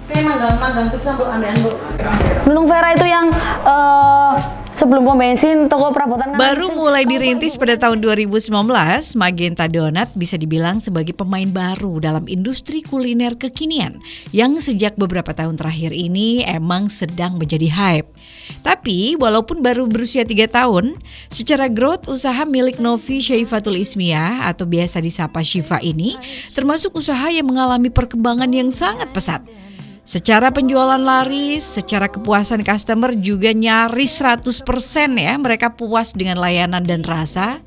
Kayak manggang pizza Bu, ambil Bu. Nunung Vera itu yang sebelum pom bensin toko perabotan kan Baru mulai dirintis pada tahun 2019, Magenta Donat bisa dibilang sebagai pemain baru dalam industri kuliner kekinian yang sejak beberapa tahun terakhir ini emang sedang menjadi hype. Tapi walaupun baru berusia 3 tahun, secara growth usaha milik Novi Syaifatul Ismiyah atau biasa disapa Syifa ini termasuk usaha yang mengalami perkembangan yang sangat pesat. Secara penjualan laris, secara kepuasan customer juga nyaris 100% ya, mereka puas dengan layanan dan rasa.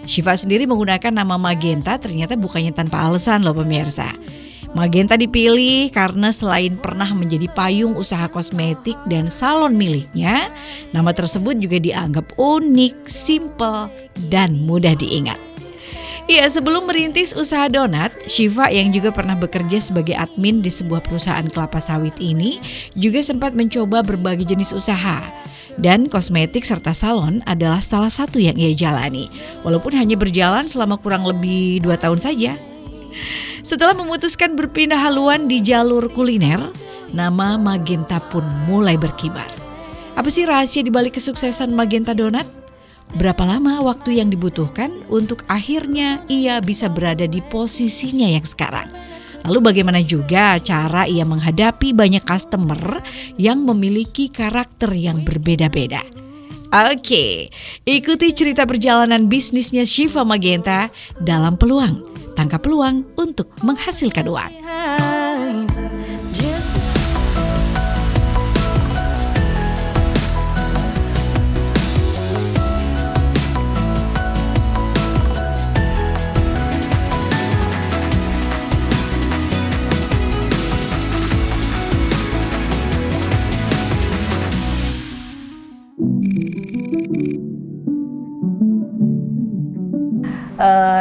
Syifa sendiri menggunakan nama Magenta ternyata bukannya tanpa alasan loh pemirsa. Magenta dipilih karena selain pernah menjadi payung usaha kosmetik dan salon miliknya, nama tersebut juga dianggap unik, simple, dan mudah diingat. Iya, sebelum merintis usaha donat, Syifa yang juga pernah bekerja sebagai admin di sebuah perusahaan kelapa sawit ini juga sempat mencoba berbagai jenis usaha. Dan kosmetik serta salon adalah salah satu yang ia jalani, walaupun hanya berjalan selama kurang lebih 2 tahun saja. Setelah memutuskan berpindah haluan di jalur kuliner, nama Magenta pun mulai berkibar. Apa sih rahasia dibalik kesuksesan Magenta Donat? Berapa lama waktu yang dibutuhkan untuk akhirnya ia bisa berada di posisinya yang sekarang? Lalu bagaimana juga cara ia menghadapi banyak customer yang memiliki karakter yang berbeda-beda? Oke, ikuti cerita perjalanan bisnisnya Syifa Magenta dalam Peluang. Tangkap peluang untuk menghasilkan uang.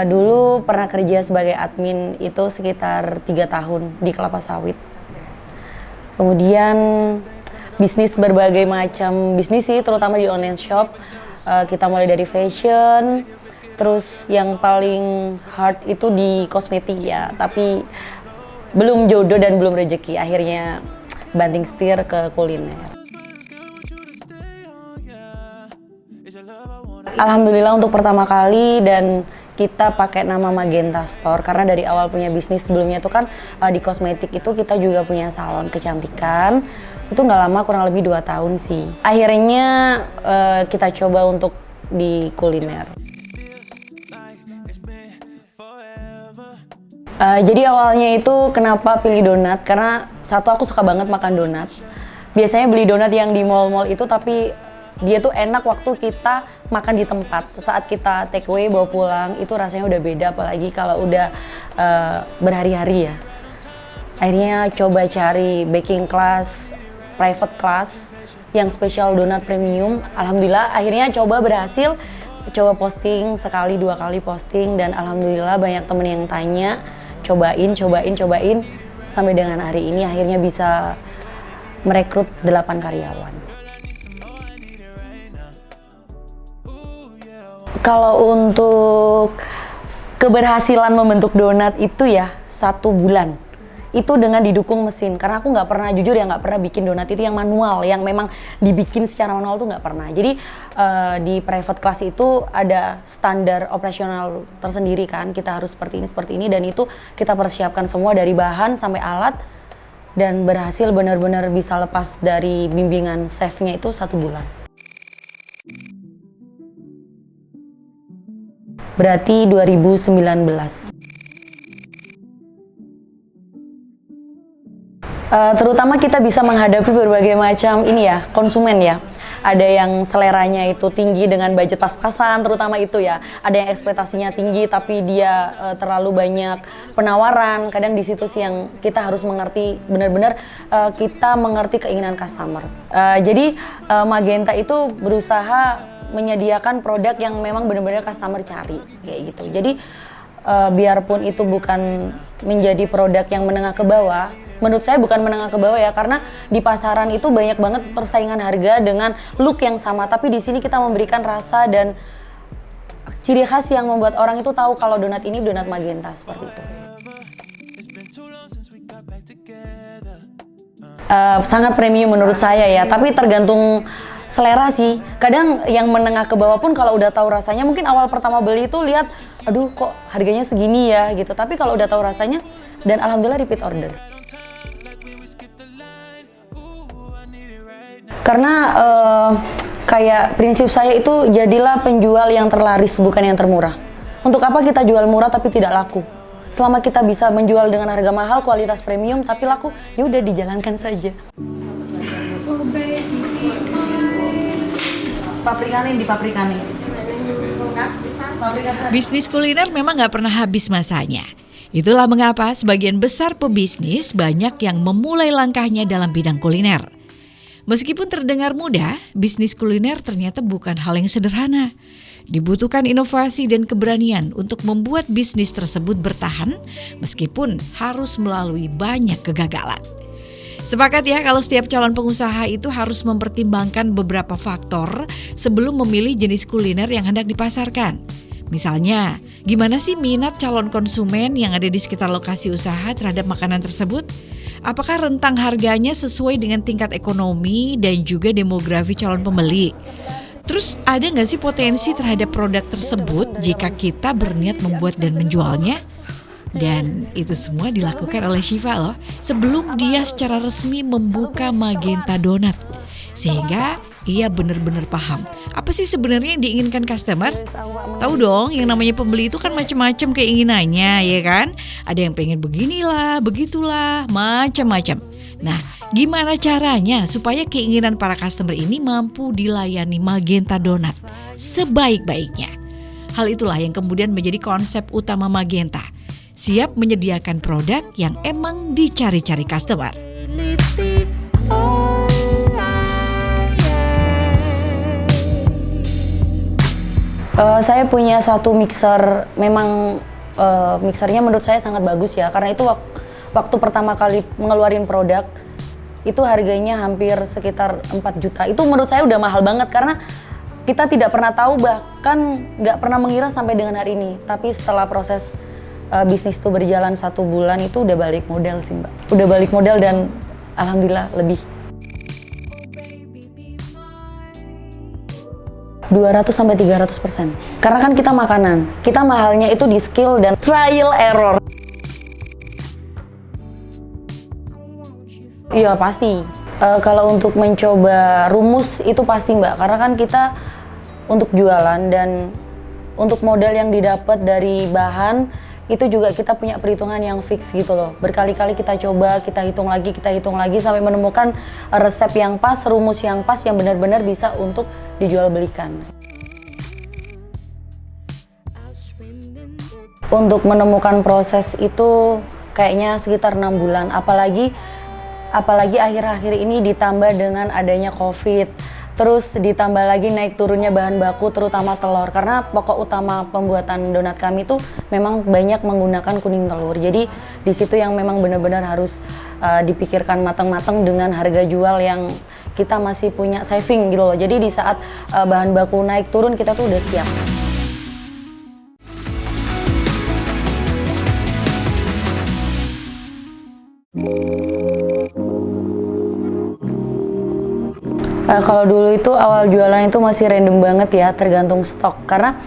Dulu pernah kerja sebagai admin itu sekitar 3 tahun di kelapa sawit. Kemudian bisnis berbagai macam bisnis sih, terutama di online shop. Kita mulai dari fashion, terus yang paling hard itu di kosmetik ya. Tapi belum jodoh dan belum rezeki, akhirnya banting setir ke kuliner. Alhamdulillah untuk pertama kali dan kita pakai nama Magenta Store karena dari awal punya bisnis sebelumnya itu kan di kosmetik itu kita juga punya salon kecantikan. Itu nggak lama, kurang lebih 2 tahun sih. Akhirnya kita coba untuk di kuliner. Jadi awalnya itu kenapa pilih donat? Karena satu, aku suka banget makan donat. Biasanya beli donat yang di mall-mall itu, tapi dia tuh enak waktu kita makan di tempat. Saat kita take away bawa pulang itu rasanya udah beda, apalagi kalau udah berhari-hari ya. Akhirnya coba cari baking class, private class yang spesial donat premium. Alhamdulillah akhirnya coba berhasil. Coba posting sekali 2 kali posting dan alhamdulillah banyak temen yang tanya, cobain sampai dengan hari ini akhirnya bisa merekrut 8 karyawan. Kalau untuk keberhasilan membentuk donat itu ya 1 bulan. Itu dengan didukung mesin, karena aku nggak pernah, jujur ya nggak pernah bikin donat itu yang manual, yang memang dibikin secara manual tuh nggak pernah. Jadi di private class itu ada standar operasional tersendiri kan, kita harus seperti ini dan itu kita persiapkan semua dari bahan sampai alat dan berhasil benar-benar bisa lepas dari bimbingan chefnya itu 1 bulan. Berarti 2019. Terutama kita bisa menghadapi berbagai macam ini ya, konsumen ya. Ada yang seleranya itu tinggi dengan budget pas-pasan, terutama itu ya. Ada yang ekspektasinya tinggi tapi dia terlalu banyak penawaran. Kadang di situ sih yang kita harus mengerti, benar-benar kita mengerti keinginan customer. Jadi Magenta itu berusaha menyediakan produk yang memang benar-benar customer cari kayak gitu. Jadi biarpun itu bukan menjadi produk yang menengah ke bawah, menurut saya bukan menengah ke bawah ya, karena di pasaran itu banyak banget persaingan harga dengan look yang sama, tapi di sini kita memberikan rasa dan ciri khas yang membuat orang itu tahu kalau donat ini donat Magenta, seperti itu. sangat premium menurut saya ya, tapi tergantung selera sih. Kadang yang menengah ke bawah pun kalau udah tahu rasanya, mungkin awal pertama beli itu lihat, aduh kok harganya segini ya gitu. Tapi kalau udah tahu rasanya, dan alhamdulillah repeat order. Karena kayak prinsip saya itu jadilah penjual yang terlaris bukan yang termurah. Untuk apa kita jual murah tapi tidak laku? Selama kita bisa menjual dengan harga mahal, kualitas premium tapi laku, ya udah dijalankan saja. Paprikanin di paprikanin. Bisnis kuliner memang nggak pernah habis masanya. Itulah mengapa sebagian besar pebisnis banyak yang memulai langkahnya dalam bidang kuliner. Meskipun terdengar mudah, bisnis kuliner ternyata bukan hal yang sederhana. Dibutuhkan inovasi dan keberanian untuk membuat bisnis tersebut bertahan meskipun harus melalui banyak kegagalan. Sepakat ya kalau setiap calon pengusaha itu harus mempertimbangkan beberapa faktor sebelum memilih jenis kuliner yang hendak dipasarkan. Misalnya, gimana sih minat calon konsumen yang ada di sekitar lokasi usaha terhadap makanan tersebut? Apakah rentang harganya sesuai dengan tingkat ekonomi dan juga demografi calon pembeli? Terus ada nggak sih potensi terhadap produk tersebut jika kita berniat membuat dan menjualnya? Dan itu semua dilakukan oleh Syifa loh sebelum dia secara resmi membuka Magenta Donat. Sehingga ia benar-benar paham apa sih sebenarnya yang diinginkan customer. Tahu dong yang namanya pembeli itu kan macam-macam keinginannya ya kan. Ada yang pengen beginilah, begitulah, macam-macam. Nah gimana caranya supaya keinginan para customer ini mampu dilayani Magenta Donat sebaik-baiknya. Hal itulah yang kemudian menjadi konsep utama Magenta. Siap menyediakan produk yang emang dicari-cari customer. Saya punya satu mixer, memang mixernya menurut saya sangat bagus ya, karena itu waktu pertama kali mengeluarin produk, itu harganya hampir sekitar 4 juta. Itu menurut saya udah mahal banget karena kita tidak pernah tahu, bahkan nggak pernah mengira sampai dengan hari ini. Tapi setelah proses bisnis itu berjalan 1 bulan itu udah balik modal sih Mbak. Udah balik modal dan alhamdulillah lebih. 200-300%. Karena kan kita makanan, kita mahalnya itu di skill dan trial error. Iya pasti. Kalau untuk mencoba rumus itu pasti Mbak, karena kan kita untuk jualan dan untuk modal yang didapat dari bahan itu juga kita punya perhitungan yang fix gitu loh. Berkali-kali kita coba, kita hitung lagi sampai menemukan resep yang pas, rumus yang pas yang benar-benar bisa untuk dijual belikan. Untuk menemukan proses itu kayaknya sekitar 6 bulan, apalagi akhir-akhir ini ditambah dengan adanya COVID. Terus ditambah lagi naik turunnya bahan baku terutama telur, karena pokok utama pembuatan donat kami tuh memang banyak menggunakan kuning telur. Jadi di situ yang memang benar-benar harus dipikirkan matang-matang dengan harga jual yang kita masih punya saving gitu loh. Jadi di saat bahan baku naik turun kita tuh udah siap. Kalau dulu itu awal jualan itu masih random banget ya, tergantung stok. Karena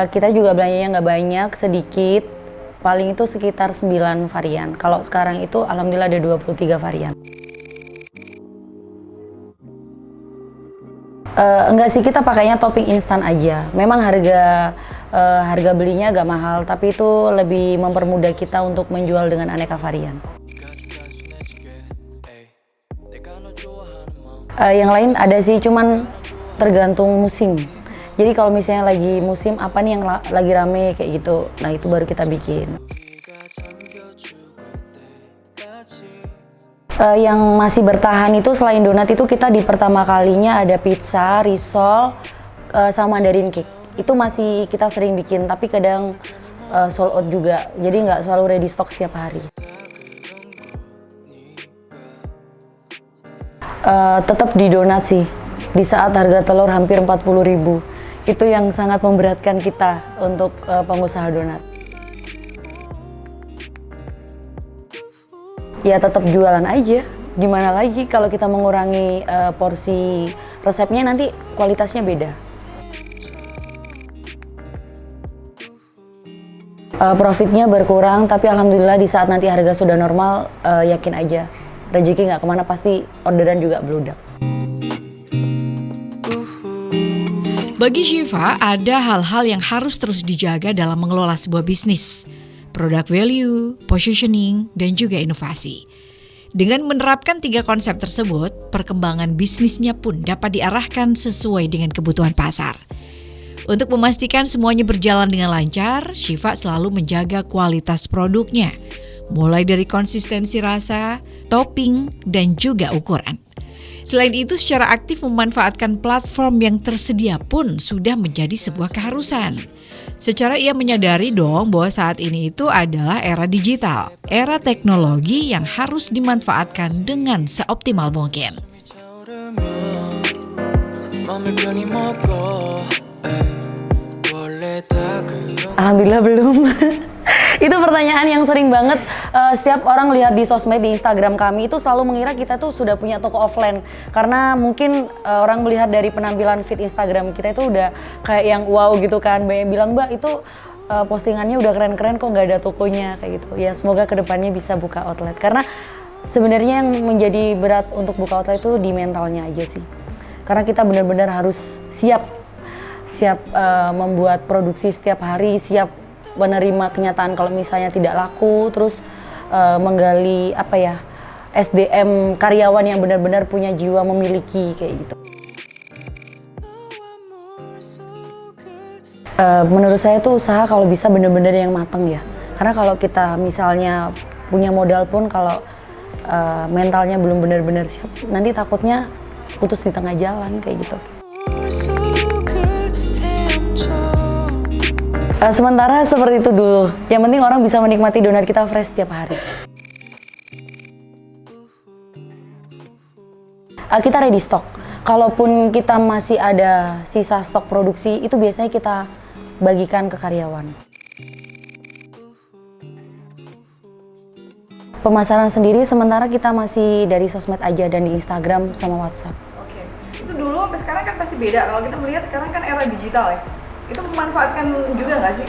kita juga belanjanya nggak banyak, sedikit. Paling itu sekitar 9 varian. Kalau sekarang itu alhamdulillah ada 23 varian. Enggak sih, kita pakainya topping instan aja. Memang harga belinya agak mahal, tapi itu lebih mempermudah kita untuk menjual dengan aneka varian. Yang lain ada sih, cuman tergantung musim. Jadi kalau misalnya lagi musim apa nih yang lagi rame kayak gitu, nah itu baru kita bikin. Yang masih bertahan itu selain donat itu kita di pertama kalinya ada pizza, risol, sama Mandarin cake. Itu masih kita sering bikin, tapi kadang sold out juga. Jadi nggak selalu ready stock setiap hari. Tetap di donat sih, di saat harga telur hampir 40.000, itu yang sangat memberatkan kita untuk pengusaha donat. Ya tetap jualan aja, gimana lagi kalau kita mengurangi porsi resepnya, nanti kualitasnya beda. Profitnya berkurang, tapi alhamdulillah di saat nanti harga sudah normal, yakin aja rezeki nggak kemana, pasti orderan juga beludak. Bagi Syifa, ada hal-hal yang harus terus dijaga dalam mengelola sebuah bisnis. Product value, positioning, dan juga inovasi. Dengan menerapkan 3 konsep tersebut, perkembangan bisnisnya pun dapat diarahkan sesuai dengan kebutuhan pasar. Untuk memastikan semuanya berjalan dengan lancar, Syifa selalu menjaga kualitas produknya, mulai dari konsistensi rasa, topping, dan juga ukuran. Selain itu, secara aktif memanfaatkan platform yang tersedia pun sudah menjadi sebuah keharusan. Secara ia menyadari dong bahwa saat ini itu adalah era digital, era teknologi yang harus dimanfaatkan dengan seoptimal mungkin. Alhamdulillah belum. Itu pertanyaan yang sering banget setiap orang lihat di sosmed, di Instagram kami itu selalu mengira kita tuh sudah punya toko offline. Karena mungkin orang melihat dari penampilan feed Instagram kita itu udah kayak yang wow gitu kan. Banyak bilang, Mbak itu postingannya udah keren-keren kok nggak ada tokonya kayak gitu. Ya semoga kedepannya bisa buka outlet. Karena sebenarnya yang menjadi berat untuk buka outlet itu di mentalnya aja sih. Karena kita benar-benar harus siap membuat produksi setiap hari, siap menerima kenyataan kalau misalnya tidak laku, terus menggali SDM karyawan yang benar-benar punya jiwa memiliki kayak gitu. Menurut saya tuh usaha kalau bisa benar-benar yang matang ya, karena kalau kita misalnya punya modal pun kalau mentalnya belum benar-benar siap, nanti takutnya putus di tengah jalan kayak gitu. Sementara seperti itu dulu. Yang penting orang bisa menikmati donat kita fresh setiap hari. Kita ready stock. Kalaupun kita masih ada sisa stok produksi, itu biasanya kita bagikan ke karyawan. Pemasaran sendiri sementara kita masih dari sosmed aja dan di Instagram sama WhatsApp. Oke. Itu dulu sampai sekarang kan pasti beda. Kalau kita melihat sekarang kan era digital ya. Itu memanfaatkan juga nggak sih?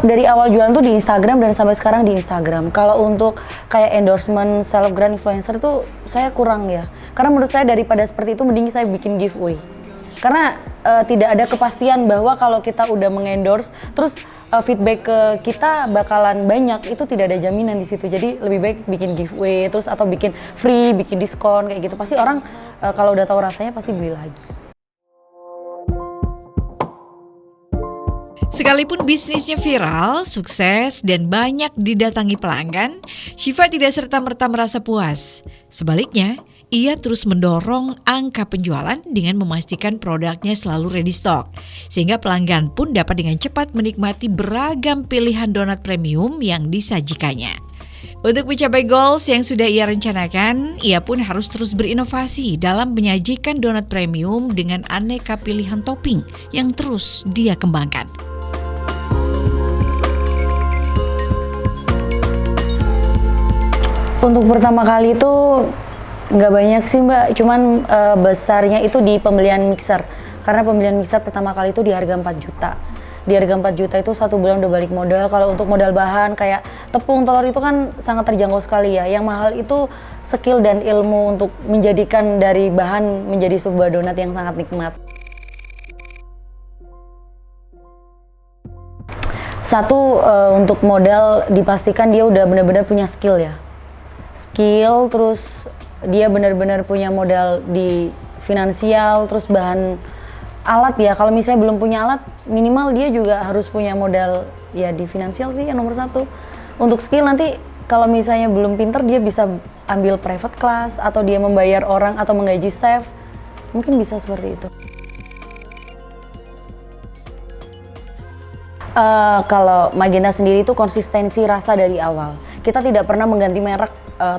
Dari awal jualan tuh di Instagram dan sampai sekarang di Instagram. Kalau untuk kayak endorsement selebgram influencer tuh saya kurang ya. Karena menurut saya daripada seperti itu mending saya bikin giveaway. Karena tidak ada kepastian bahwa kalau kita udah mengendorse terus feedback ke kita bakalan banyak, itu tidak ada jaminan di situ. Jadi lebih baik bikin giveaway terus atau bikin free, bikin diskon kayak gitu. Pasti orang kalau udah tahu rasanya pasti beli lagi. Sekalipun bisnisnya viral, sukses, dan banyak didatangi pelanggan, Syifa tidak serta-merta merasa puas. Sebaliknya, ia terus mendorong angka penjualan dengan memastikan produknya selalu ready stock, sehingga pelanggan pun dapat dengan cepat menikmati beragam pilihan donat premium yang disajikannya. Untuk mencapai goals yang sudah ia rencanakan, ia pun harus terus berinovasi dalam menyajikan donat premium dengan aneka pilihan topping yang terus dia kembangkan. Untuk pertama kali itu nggak banyak sih Mbak, cuman besarnya itu di pembelian mixer. Karena pembelian mixer pertama kali itu di harga 4 juta. Di harga 4 juta itu 1 bulan udah balik modal. Kalau untuk modal bahan kayak tepung, telur itu kan sangat terjangkau sekali ya. Yang mahal itu skill dan ilmu untuk menjadikan dari bahan menjadi sebuah donat yang sangat nikmat. Satu, untuk modal dipastikan dia udah benar-benar punya skill ya. Skill, terus dia benar-benar punya modal di finansial, terus bahan alat ya. Kalau misalnya belum punya alat, minimal dia juga harus punya modal ya di finansial sih yang nomor 1. Untuk skill nanti kalau misalnya belum pinter, dia bisa ambil private class atau dia membayar orang atau menggaji chef, mungkin bisa seperti itu. Kalau Magenta sendiri itu konsistensi rasa dari awal. Kita tidak pernah mengganti merek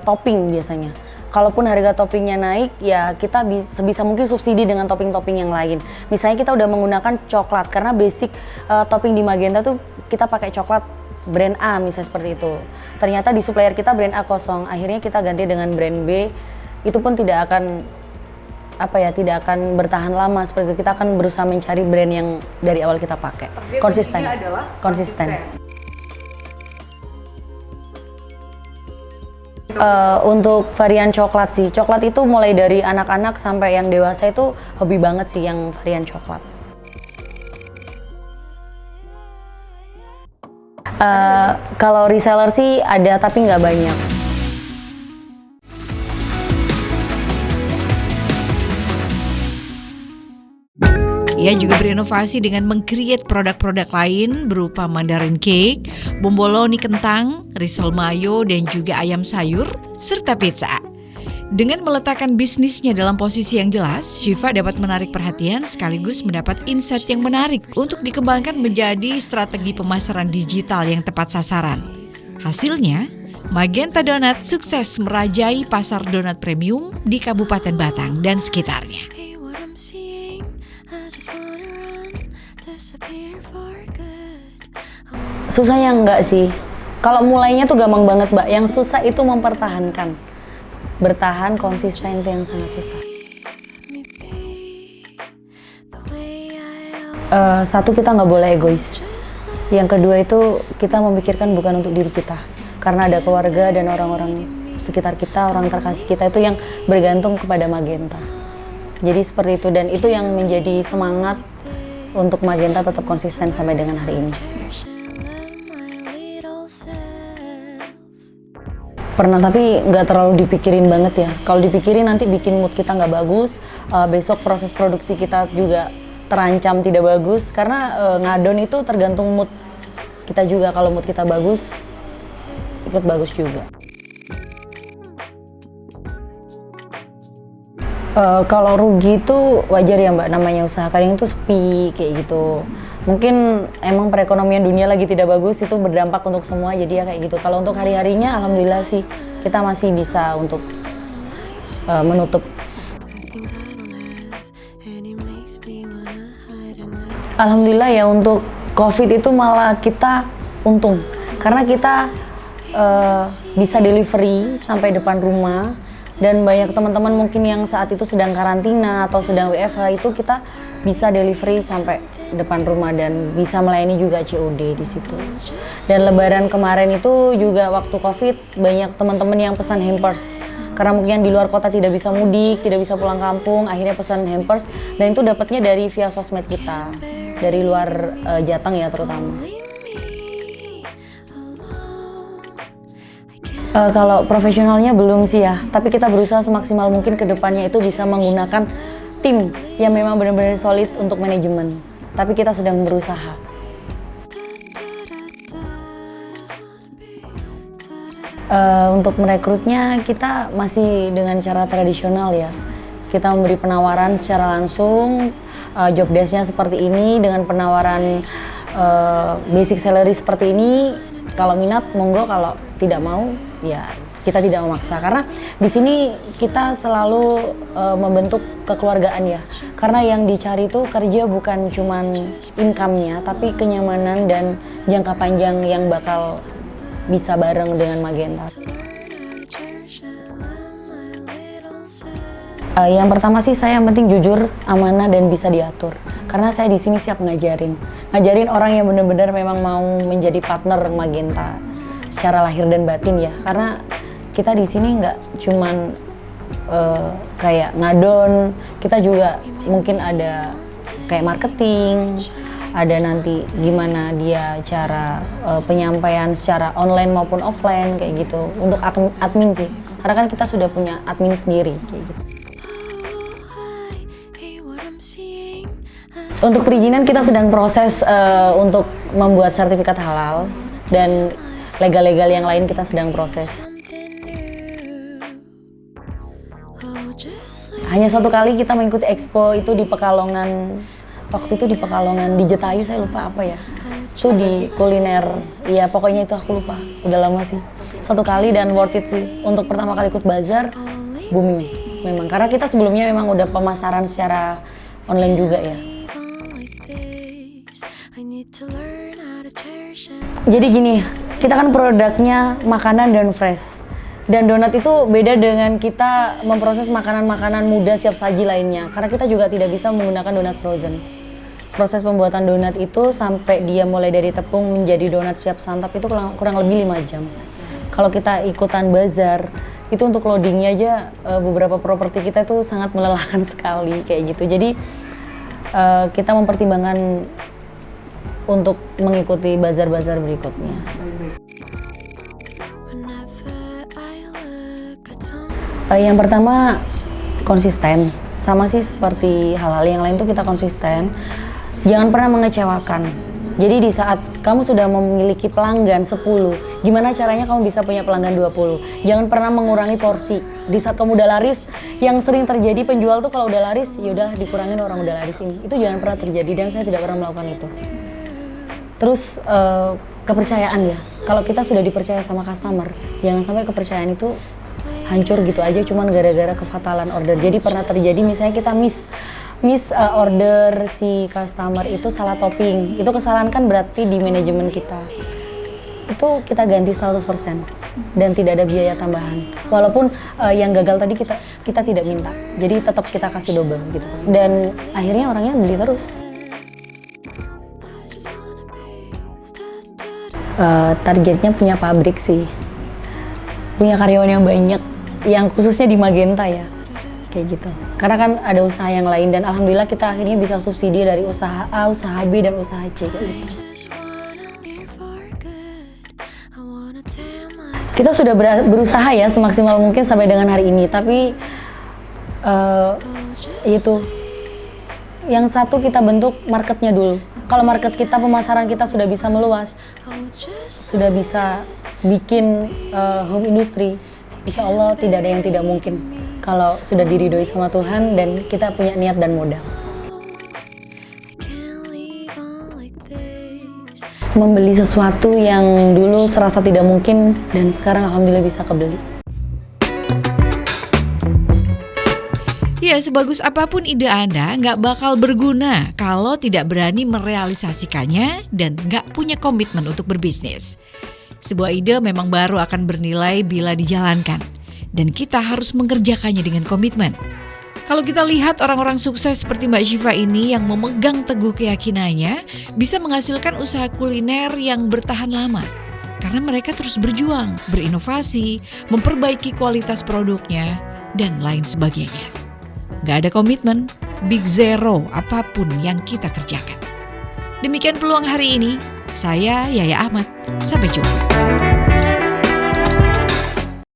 topping biasanya. Kalaupun harga toppingnya naik, ya kita sebisa mungkin subsidi dengan topping-topping yang lain. Misalnya kita udah menggunakan coklat, karena basic topping di Magenta tuh kita pakai coklat brand A misalnya seperti itu. Ternyata di supplier kita brand A kosong, akhirnya kita ganti dengan brand B. Itu pun tidak akan tidak akan bertahan lama seperti itu. Kita akan berusaha mencari brand yang dari awal kita pakai. Konsisten. Konsisten. Untuk varian coklat sih, coklat itu mulai dari anak-anak sampai yang dewasa itu hobi banget sih yang varian coklat. Kalau reseller sih ada tapi nggak banyak. Ia juga berinovasi dengan meng-create produk-produk lain berupa Mandarin Cake, bomboloni kentang, risol mayo, dan juga ayam sayur, serta pizza. Dengan meletakkan bisnisnya dalam posisi yang jelas, Syifa dapat menarik perhatian sekaligus mendapat insight yang menarik untuk dikembangkan menjadi strategi pemasaran digital yang tepat sasaran. Hasilnya, Magenta Donat sukses merajai pasar donat premium di Kabupaten Batang dan sekitarnya. Susahnya enggak sih. Kalau mulainya tuh gampang banget, Mbak. Yang susah itu mempertahankan. Bertahan konsisten itu yang sangat susah. Satu, kita nggak boleh egois. Yang kedua itu kita memikirkan bukan untuk diri kita. Karena ada keluarga dan orang-orang sekitar kita, orang terkasih kita itu yang bergantung kepada Magenta. Jadi seperti itu, dan itu yang menjadi semangat untuk Magenta tetap konsisten sampai dengan hari ini. Pernah, tapi nggak terlalu dipikirin banget ya. Kalau dipikirin nanti bikin mood kita nggak bagus. Besok proses produksi kita juga terancam tidak bagus. Karena ngadon itu tergantung mood kita juga. Kalau mood kita bagus, ikut bagus juga. Kalau rugi itu wajar ya Mbak, namanya usaha, kadang itu sepi kayak gitu. Mungkin emang perekonomian dunia lagi tidak bagus, itu berdampak untuk semua, jadi ya kayak gitu. Kalau untuk hari-harinya alhamdulillah sih kita masih bisa untuk menutup. Alhamdulillah ya, untuk COVID itu malah kita untung karena kita bisa delivery sampai depan rumah. Dan banyak teman-teman mungkin yang saat itu sedang karantina atau sedang WFH, itu kita bisa delivery sampai depan rumah dan bisa melayani juga COD di situ. Dan Lebaran kemarin itu juga waktu COVID banyak teman-teman yang pesan hampers. Karena mungkin di luar kota tidak bisa mudik, tidak bisa pulang kampung, akhirnya pesan hampers, dan itu dapatnya dari via sosmed kita, dari luar Jateng ya terutama. Kalau profesionalnya belum sih ya, tapi kita berusaha semaksimal mungkin ke depannya itu bisa menggunakan tim yang memang benar-benar solid untuk manajemen. Tapi kita sedang berusaha. Untuk merekrutnya kita masih dengan cara tradisional ya. Kita memberi penawaran secara langsung, job desk-nya seperti ini dengan penawaran basic salary seperti ini. Kalau minat monggo, kalau tidak mau ya kita tidak memaksa, karena di sini kita selalu membentuk kekeluargaan ya. Karena yang dicari itu kerja bukan cuman income-nya, tapi kenyamanan dan jangka panjang yang bakal bisa bareng dengan Magenta. Yang pertama sih saya yang penting jujur, amanah, dan bisa diatur. Karena saya di sini siap ngajarin orang yang benar-benar memang mau menjadi partner Magenta secara lahir dan batin ya. Karena kita di sini nggak cuman kayak ngadon, kita juga mungkin ada kayak marketing, ada nanti gimana dia cara penyampaian secara online maupun offline kayak gitu. Untuk admin sih, karena kan kita sudah punya admin sendiri kayak gitu. Untuk perizinan kita sedang proses untuk membuat sertifikat halal, dan legal-legal yang lain kita sedang proses. Hanya satu kali kita mengikuti expo itu di Pekalongan, waktu itu di Pekalongan, di Jetayu, saya lupa apa ya. Itu di kuliner, ya pokoknya itu aku lupa, udah lama sih. Satu kali dan worth it sih. Untuk pertama kali ikut bazar, booming memang. Karena kita sebelumnya memang udah pemasaran secara online juga ya. Jadi gini, kita kan produknya makanan dan fresh. Dan donat itu beda dengan kita memproses makanan-makanan mudah siap saji lainnya. Karena kita juga tidak bisa menggunakan donat frozen. Proses pembuatan donat itu sampai dia mulai dari tepung menjadi donat siap santap itu kurang lebih 5 jam. Kalau kita ikutan bazar, itu untuk loadingnya aja beberapa properti kita itu sangat melelahkan sekali kayak gitu. Jadi kita mempertimbangkan untuk mengikuti bazar-bazar berikutnya. Yang pertama konsisten, sama sih seperti hal-hal yang lain tuh kita konsisten. Jangan pernah mengecewakan. Jadi di saat kamu sudah memiliki pelanggan 10, gimana caranya kamu bisa punya pelanggan 20? Jangan pernah mengurangi porsi. Di saat kamu udah laris, yang sering terjadi penjual tuh kalau udah laris, yaudah dikurangin orang udah laris ini. Itu jangan pernah terjadi dan saya tidak pernah melakukan itu. Terus kepercayaan ya, kalau kita sudah dipercaya sama customer, jangan sampai kepercayaan itu hancur gitu aja cuman gara-gara kefatalan order. Jadi pernah terjadi misalnya kita miss order si customer itu salah topping, itu kesalahan kan berarti di manajemen kita. Itu kita ganti 100% dan tidak ada biaya tambahan. Walaupun yang gagal tadi kita tidak minta, jadi tetap kita kasih double gitu. Dan akhirnya orangnya beli terus. Targetnya punya pabrik sih, punya karyawan yang banyak, yang khususnya di Magenta ya, kayak gitu. Karena kan ada usaha yang lain dan alhamdulillah kita akhirnya bisa subsidi dari usaha A, usaha B, dan usaha C kayak gitu. Kita sudah berusaha ya semaksimal mungkin sampai dengan hari ini, tapi itu yang satu kita bentuk marketnya dulu. Kalau market kita, pemasaran kita sudah bisa meluas, sudah bisa bikin home industry, insya Allah tidak ada yang tidak mungkin kalau sudah diridhoi sama Tuhan dan kita punya niat dan modal. Membeli sesuatu yang dulu serasa tidak mungkin dan sekarang alhamdulillah bisa kebeli. Ya, sebagus apapun ide Anda nggak bakal berguna kalau tidak berani merealisasikannya dan nggak punya komitmen untuk berbisnis. Sebuah ide memang baru akan bernilai bila dijalankan dan kita harus mengerjakannya dengan komitmen. Kalau kita lihat orang-orang sukses seperti Mbak Syifa ini yang memegang teguh keyakinannya bisa menghasilkan usaha kuliner yang bertahan lama. Karena mereka terus berjuang, berinovasi, memperbaiki kualitas produknya, dan lain sebagainya. Gak ada komitmen, big zero apapun yang kita kerjakan. Demikian peluang hari ini. Saya Yaya Ahmad. Sampai jumpa.